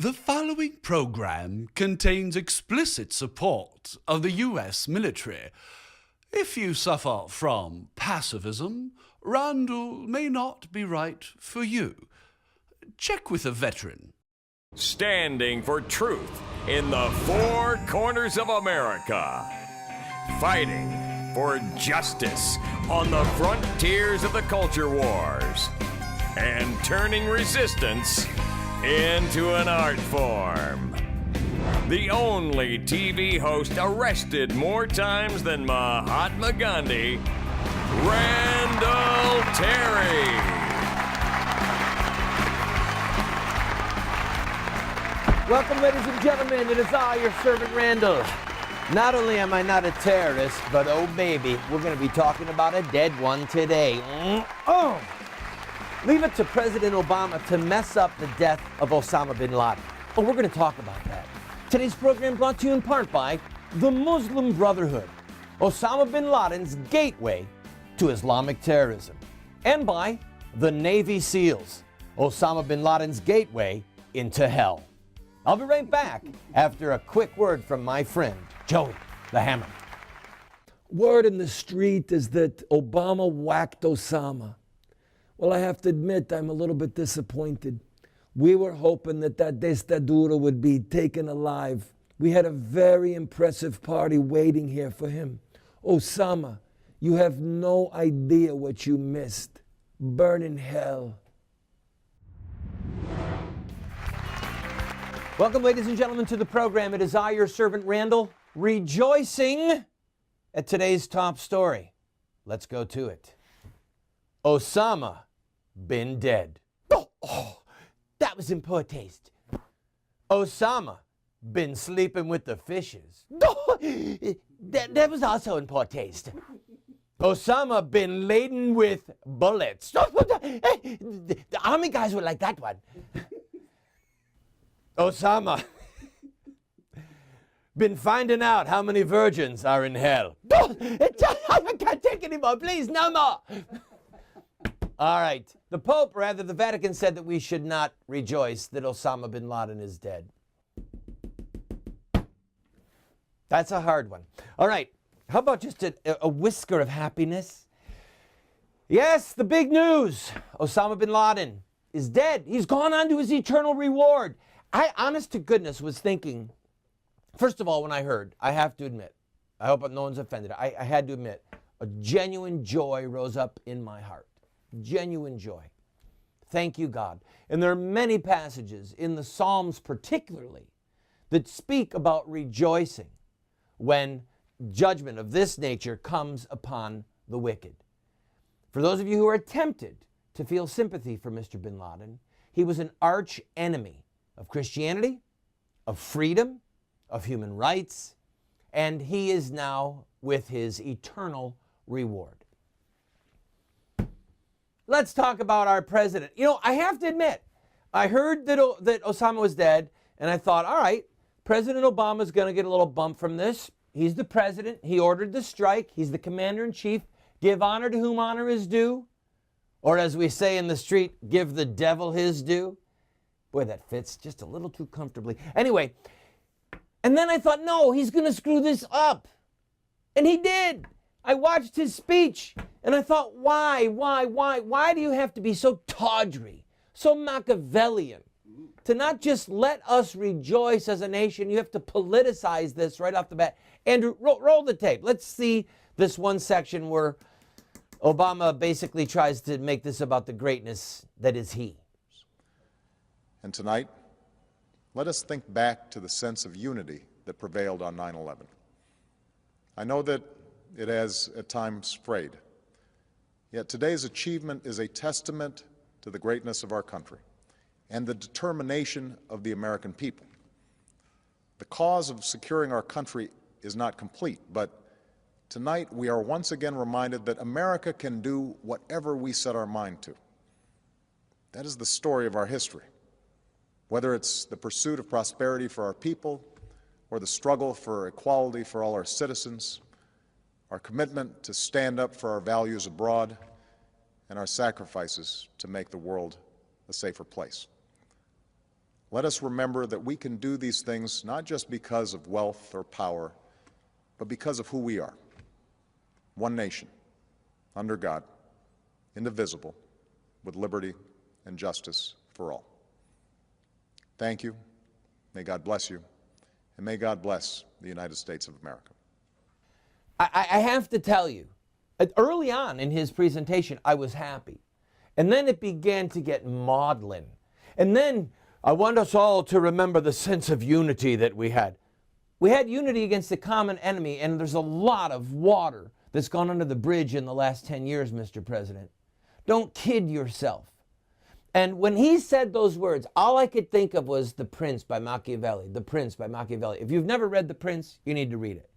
The following program contains explicit support of the U.S. military. If you suffer from pacifism, Randall may not be right for you. Check with a veteran. Standing for truth in the four corners of America. Fighting for justice on the frontiers of the culture wars. And turning resistance into an art form. The only TV host arrested more times than Mahatma Gandhi, Randall Terry. Welcome, ladies and gentlemen. It is I, your servant Randall. Not only am I not a terrorist, but oh baby, we're going to be talking about a dead one today. Leave it to President Obama to mess up the death of Osama bin Laden. Oh, we're going to talk about that. Today's program brought to you in part by the Muslim Brotherhood, Osama bin Laden's gateway to Islamic terrorism, and by the Navy SEALs, Osama bin Laden's gateway into hell. I'll be right back after a quick word from my friend, Joey the Hammer. Word in the street is that Obama whacked Osama. Well, I have to admit, I'm a little bit disappointed. We were hoping that destadura would be taken alive. We had a very impressive party waiting here for him. Osama, you have no idea what you missed. Burn in hell. Welcome, ladies and gentlemen, to the program. It is I, your servant Randall, rejoicing at today's top story. Let's go to it. Osama bin dead. Oh, that was in poor taste. Osama been sleeping with the fishes. Oh, that was also in poor taste. Osama been laden with bullets. The army guys would like that one. Osama been finding out how many virgins are in hell. I can't take any more, please, no more. All right. The Pope, rather, the Vatican said that we should not rejoice that Osama bin Laden is dead. That's a hard one. All right. How about just a whisker of happiness? Yes, the big news. Osama bin Laden is dead. He's gone on to his eternal reward. I, honest to goodness, was thinking, first of all, when I heard, I have to admit, I hope no one's offended, I had to admit, a genuine joy rose up in my heart. Genuine joy. Thank you, God. And there are many passages in the Psalms particularly that speak about rejoicing when judgment of this nature comes upon the wicked. For those of you who are tempted to feel sympathy for Mr. bin Laden, he was an arch enemy of Christianity, of freedom, of human rights, and he is now with his eternal reward. Let's talk about our president. You know, I have to admit, I heard that Osama was dead, and I thought, all right, President Obama's going to get a little bump from this. He's the president. He ordered the strike. He's the commander-in-chief. Give honor to whom honor is due. Or as we say in the street, give the devil his due. Boy, that fits just a little too comfortably. Anyway, and then I thought, no, he's going to screw this up. And he did. I watched his speech, and I thought, why do you have to be so tawdry, so Machiavellian, to not just let us rejoice as a nation? You have to politicize this right off the bat. Andrew, roll the tape. Let's see this one section where Obama basically tries to make this about the greatness that is he. And tonight, let us think back to the sense of unity that prevailed on 9/11. I know that it has at times frayed. Yet today's achievement is a testament to the greatness of our country and the determination of the American people. The cause of securing our country is not complete, but tonight we are once again reminded that America can do whatever we set our mind to. That is the story of our history. Whether it's the pursuit of prosperity for our people or the struggle for equality for all our citizens, our commitment to stand up for our values abroad, and our sacrifices to make the world a safer place. let us remember that we can do these things not just because of wealth or power, but because of who we are. One nation, under God, indivisible, with liberty and justice for all. Thank you. May God bless you. And may God bless the United States of America. I have to tell you, early on in his presentation, I was happy. And then it began to get maudlin. And then I want us all to remember the sense of unity that we had. We had unity against the common enemy, and there's a lot of water that's gone under the bridge in the last 10 years, Mr. President. Don't kid yourself. And when he said those words, all I could think of was The Prince by Machiavelli. The Prince by Machiavelli. If you've never read The Prince, you need to read it.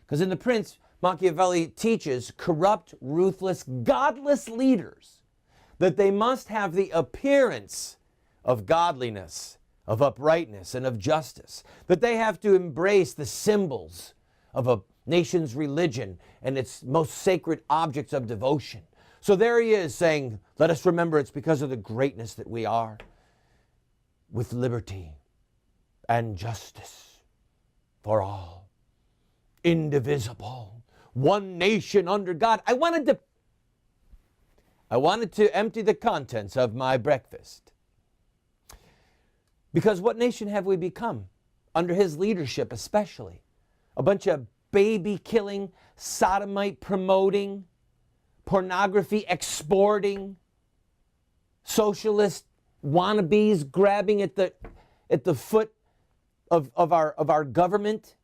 Because in The Prince, Machiavelli teaches corrupt, ruthless, godless leaders that they must have the appearance of godliness, of uprightness, and of justice. That they have to embrace the symbols of a nation's religion and its most sacred objects of devotion. So there he is saying, let us remember it's because of the greatness that we are, with liberty and justice for all, indivisible, one nation under God. I wanted to empty the contents of my breakfast. Because what nation have we become? Under his leadership especially. A bunch of baby-killing, sodomite-promoting, pornography exporting, socialist wannabes grabbing at the foot of our government,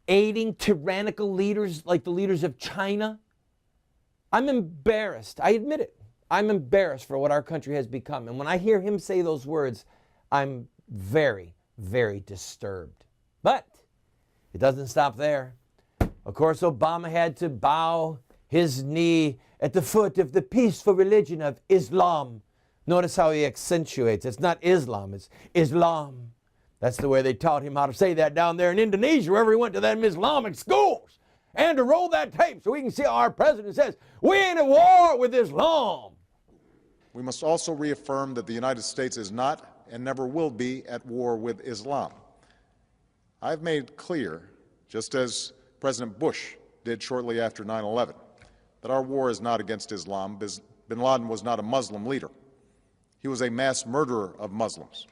aiding tyrannical leaders like the leaders of China. I'm embarrassed. I admit it. I'm embarrassed for what our country has become. And when I hear him say those words, I'm very, very disturbed. But it doesn't stop there. Of course, Obama had to bow his knee at the foot of the peaceful religion of Islam. Notice how he accentuates. It's not Islam, it's Islam. That's the way they taught him how to say that down there in Indonesia, wherever he went to them Islamic schools. And to roll that tape so we can see how our president says, we ain't at war with Islam. We must also reaffirm that the United States is not and never will be at war with Islam. I've made clear, just as President Bush did shortly after 9/11, that our war is not against Islam. Bin Laden was not a Muslim leader. He was a mass murderer of Muslims.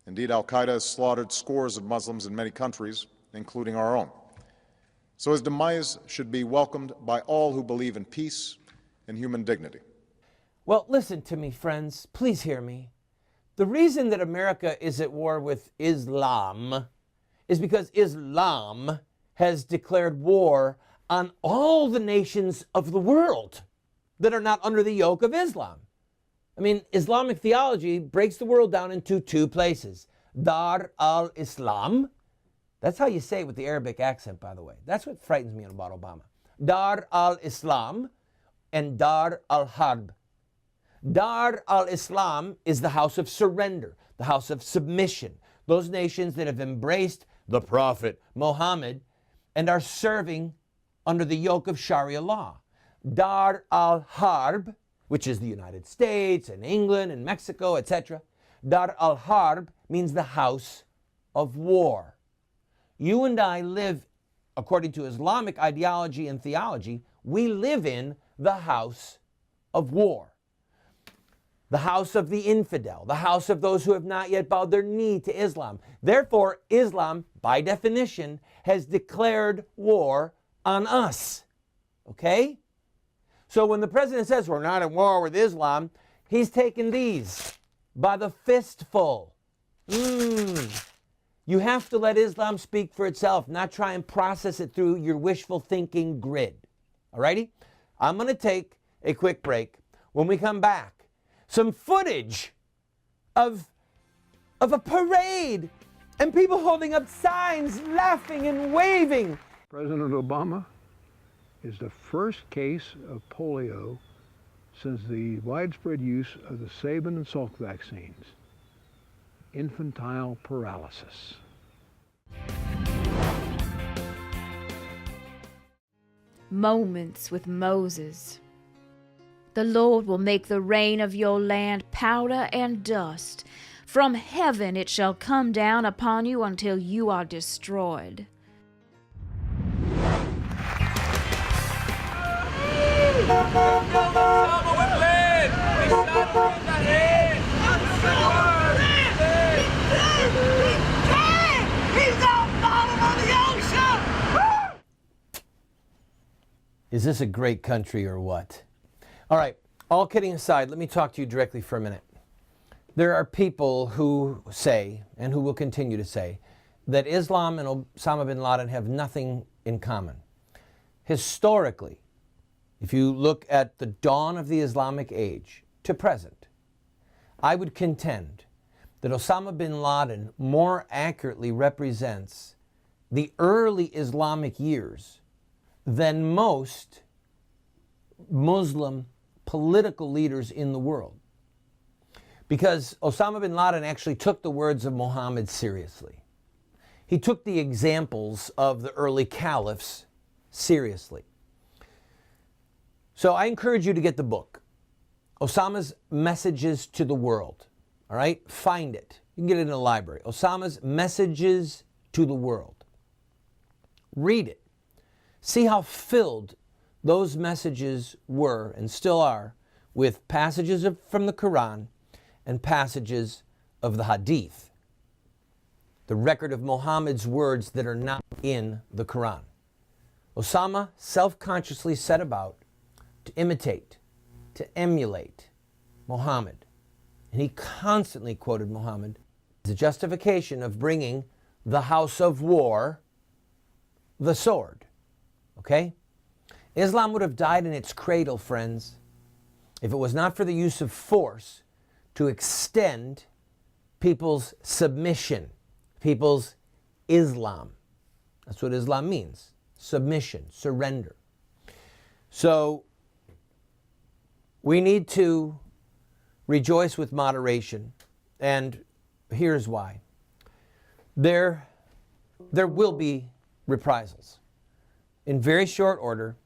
Indeed, al-Qaeda has slaughtered scores of Muslims in many countries, including our own. So his demise should be welcomed by all who believe in peace and human dignity. Well, listen to me, friends. Please hear me. The reason that America is at war with Islam is because Islam has declared war on all the nations of the world that are not under the yoke of Islam. I mean, Islamic theology breaks the world down into two places. Dar al-Islam. That's how you say it with the Arabic accent, by the way. That's what frightens me about Obama. Dar al-Islam and Dar al-Harb. Dar al-Islam is the house of surrender, the house of submission. Those nations that have embraced the Prophet Muhammad and are serving under the yoke of Sharia law. Dar al-Harb, which is the United States and England and Mexico, etc. Dar al-Harb means the house of war. You and I live, according to Islamic ideology and theology, we live in the house of war. The house of the infidel, the house of those who have not yet bowed their knee to Islam. Therefore, Islam, by definition, has declared war on us. Okay? So when the president says we're not at war with Islam, he's taken these by the fistful. You have to let Islam speak for itself, not try and process it through your wishful thinking grid. Alrighty? I'm going to take a quick break. When we come back, some footage of a parade and people holding up signs, laughing and waving. President Obama is the first case of polio since the widespread use of the Sabin and Salk vaccines. Infantile paralysis. Moments with Moses. The Lord will make the rain of your land powder and dust, From heaven it shall come down upon you until you are destroyed. Is this a great country or what? All right, all kidding aside, let me talk to you directly for a minute. There are people who say, and who will continue to say, that Islam and Osama bin Laden have nothing in common. Historically, if you look at the dawn of the Islamic age to present, I would contend that Osama bin Laden more accurately represents the early Islamic years than most Muslim political leaders in the world. Because Osama bin Laden actually took the words of Muhammad seriously. He took the examples of the early caliphs seriously. So I encourage you to get the book, Osama's Messages to the World. All right? Find it. You can get it in a library. Osama's Messages to the World. Read it. See how filled those messages were and still are with passages from the Quran and passages of the Hadith, the record of Muhammad's words that are not in the Quran. Osama self-consciously set about to imitate, to emulate Muhammad. And he constantly quoted Muhammad as a justification of bringing the house of war, the sword. Okay? Islam would have died in its cradle, friends, if it was not for the use of force to extend people's submission, people's Islam. That's what Islam means. Submission, surrender. So we need to rejoice with moderation, and here's why. There will be reprisals. In very short order,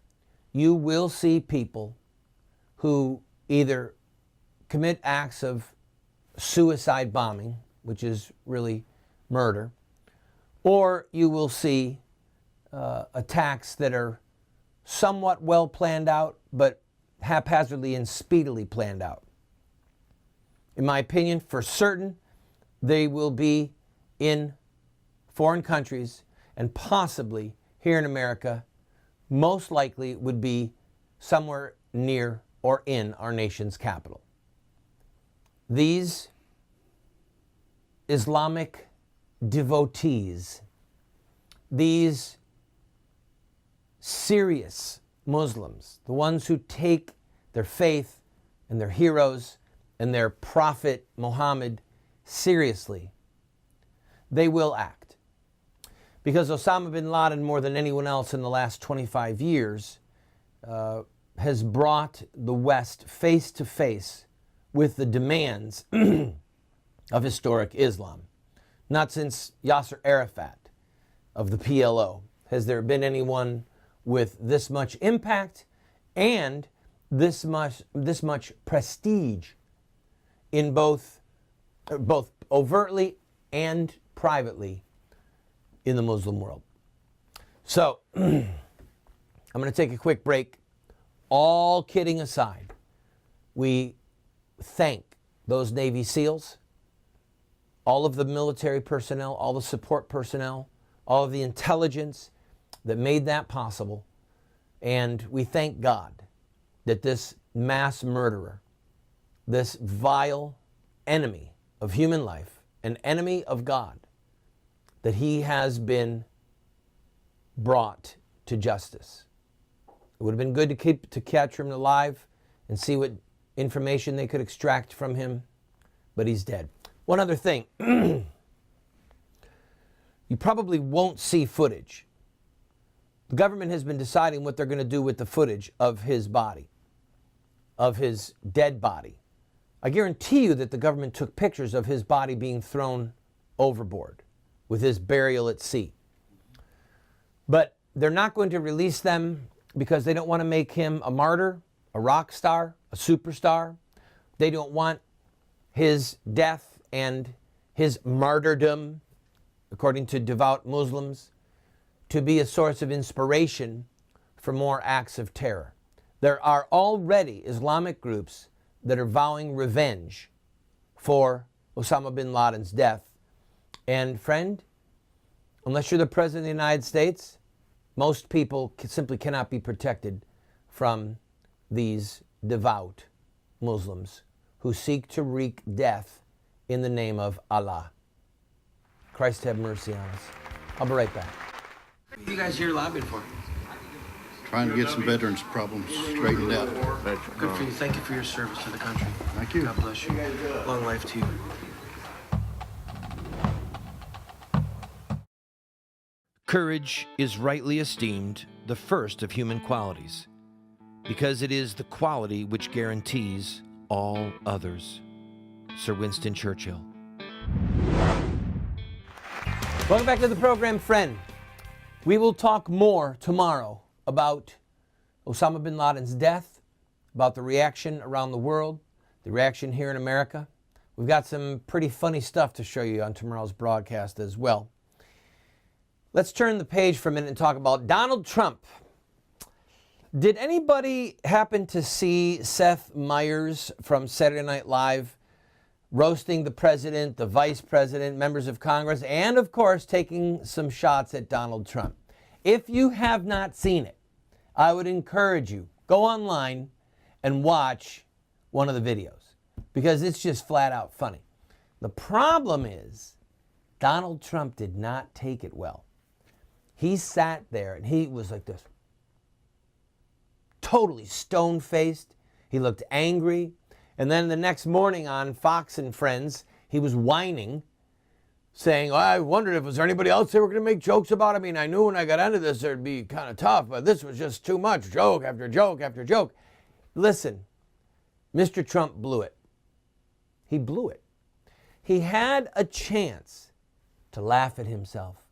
you will see people who either commit acts of suicide bombing, which is really murder, or you will see attacks that are somewhat well planned out, but haphazardly and speedily planned out. In my opinion, for certain, they will be in foreign countries and possibly here in America. Most likely would be somewhere near or in our nation's capital. These Islamic devotees, these serious Muslims, the ones who take their faith and their heroes and their prophet Muhammad seriously, they will act. Because Osama bin Laden, more than anyone else in the last 25 years, has brought the West face to face with the demands of historic Islam. Not since Yasser Arafat of the PLO has there been anyone with this much impact and this much prestige in both overtly and privately in the Muslim world. So, I'm going to take a quick break. All kidding aside, we thank those Navy SEALs, all of the military personnel, all the support personnel, all of the intelligence that made that possible. And we thank God that this mass murderer, this vile enemy of human life, an enemy of God, that he has been brought to justice. It would have been good to capture him alive and see what information they could extract from him, but he's dead. One other thing. You probably won't see footage. The government has been deciding what they're going to do with the footage of his body, of his dead body. I guarantee you that the government took pictures of his body being thrown overboard with his burial at sea. But they're not going to release them because they don't want to make him a martyr, a rock star, a superstar. They don't want his death and his martyrdom, according to devout Muslims, to be a source of inspiration for more acts of terror. There are already Islamic groups that are vowing revenge for Osama bin Laden's death. And friend, unless you're the President of the United States, most people simply cannot be protected from these devout Muslims who seek to wreak death in the name of Allah. Christ have mercy on us. I'll be right back. What are you guys here lobbying for? Trying to get some veterans' problems straightened out. Good for you. Thank you for your service to the country. Thank you. God bless you. Long life to you. Courage is rightly esteemed the first of human qualities, because it is the quality which guarantees all others. Sir Winston Churchill. Welcome back to the program, friend. We will talk more tomorrow about Osama bin Laden's death, about the reaction around the world, the reaction here in America. We've got some pretty funny stuff to show you on tomorrow's broadcast as well. Let's turn the page for a minute and talk about Donald Trump. Did anybody happen to see Seth Meyers from Saturday Night Live roasting the president, the vice president, members of Congress, and of course taking some shots at Donald Trump? If you have not seen it, I would encourage you, go online and watch one of the videos, because it's just flat out funny. The problem is Donald Trump did not take it well. He sat there and he was like this, totally stone-faced. He looked angry. And then the next morning on Fox and Friends, he was whining, saying, I wondered if was there anybody else they were going to make jokes about. I mean, I knew when I got into this it'd be kind of tough, but this was just too much, joke after joke after joke. Listen, Mr. Trump blew it. He blew it. He had a chance to laugh at himself.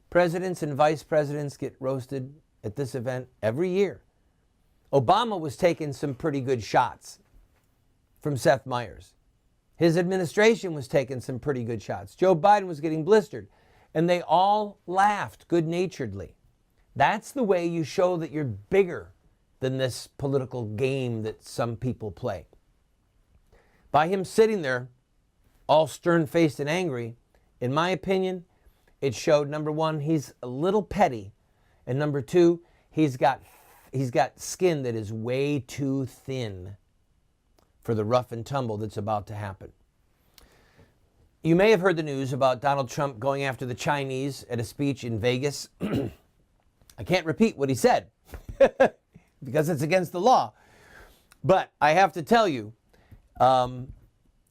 Presidents and vice presidents get roasted at this event every year. Obama was taking some pretty good shots from Seth Meyers. His administration was taking some pretty good shots. Joe Biden was getting blistered. And they all laughed good-naturedly. That's the way you show that you're bigger than this political game that some people play. By him sitting there, all stern-faced and angry, in my opinion, it showed, number one, he's a little petty. And number two, he's got skin that is way too thin for the rough and tumble that's about to happen. You may have heard the news about Donald Trump going after the Chinese at a speech in Vegas. I can't repeat what he said because it's against the law. But I have to tell you,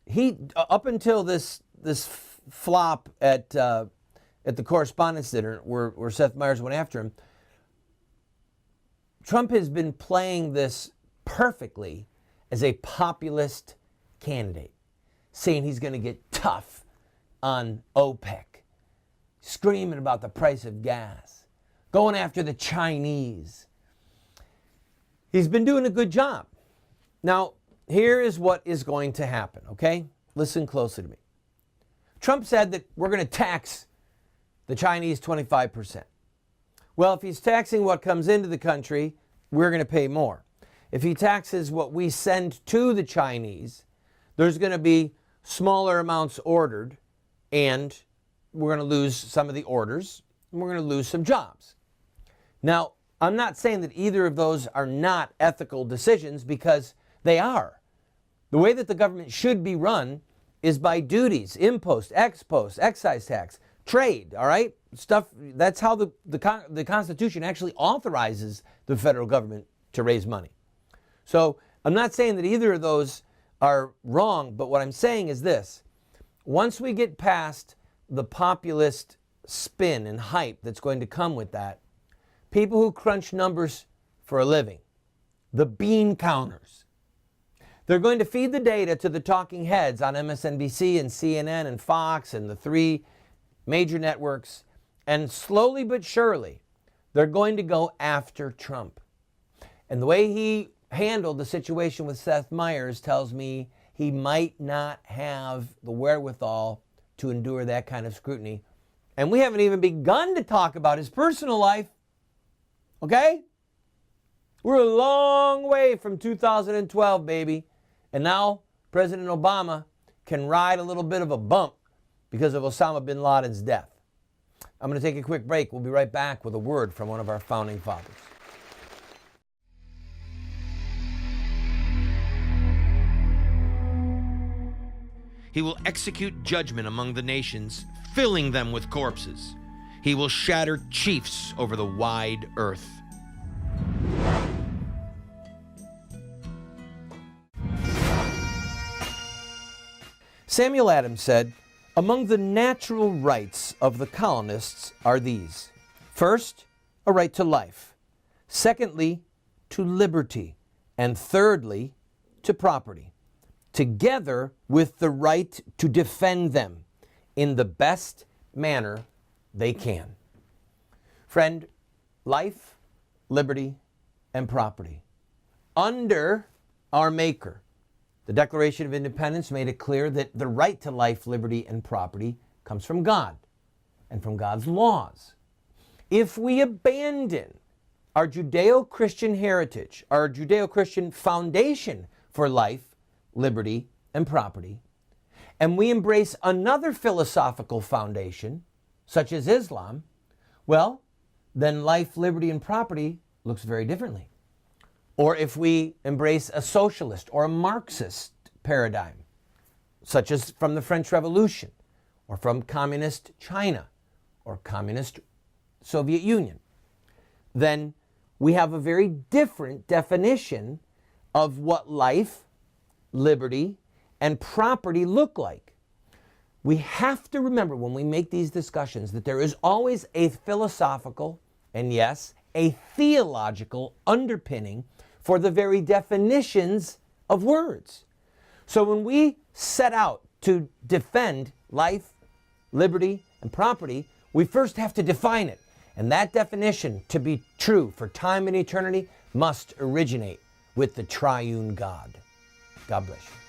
he up until this flop at the Correspondents' Dinner where Seth Meyers went after him, Trump has been playing this perfectly as a populist candidate, saying he's going to get tough on OPEC, screaming about the price of gas, going after the Chinese. He's been doing a good job. Now, here is what is going to happen, okay? Listen closely to me. Trump said that we're going to tax the Chinese 25%. Well, if he's taxing what comes into the country, we're going to pay more. If he taxes what we send to the Chinese, there's going to be smaller amounts ordered, and we're going to lose some of the orders, and we're going to lose some jobs. Now, I'm not saying that either of those are not ethical decisions, because they are. The way that the government should be run is by duties, impost, ex post, excise tax, trade, all right? Stuff, that's how the Constitution actually authorizes the federal government to raise money. So I'm not saying that either of those are wrong, but what I'm saying is this. Once we get past the populist spin and hype that's going to come with that, people who crunch numbers for a living, the bean counters, they're going to feed the data to the talking heads on MSNBC and CNN and Fox and the three major networks, and slowly but surely, they're going to go after Trump. And the way he handled the situation with Seth Meyers tells me he might not have the wherewithal to endure that kind of scrutiny. And we haven't even begun to talk about his personal life. Okay? We're a long way from 2012, baby. And now President Obama can ride a little bit of a bump because of Osama bin Laden's death. I'm going to take a quick break. We'll be right back with a word from one of our founding fathers. He will execute judgment among the nations, filling them with corpses. He will shatter chiefs over the wide earth. Samuel Adams said, among the natural rights of the colonists are these. First, a right to life. Secondly, to liberty. And thirdly, to property, together with the right to defend them in the best manner they can. Friend, life, liberty, and property. Under our Maker, the Declaration of Independence made it clear that the right to life, liberty, and property comes from God and from God's laws. If we abandon our Judeo-Christian heritage, our Judeo-Christian foundation for life, liberty, and property, and we embrace another philosophical foundation, such as Islam, well, then life, liberty, and property looks very differently. Or if we embrace a socialist or a Marxist paradigm, such as from the French Revolution, or from communist China, or communist Soviet Union, then we have a very different definition of what life, liberty, and property look like. We have to remember when we make these discussions that there is always a philosophical and, yes, a theological underpinning for the very definitions of words. So when we set out to defend life, liberty, and property, we first have to define it. And that definition, to be true for time and eternity, must originate with the triune God. God bless you.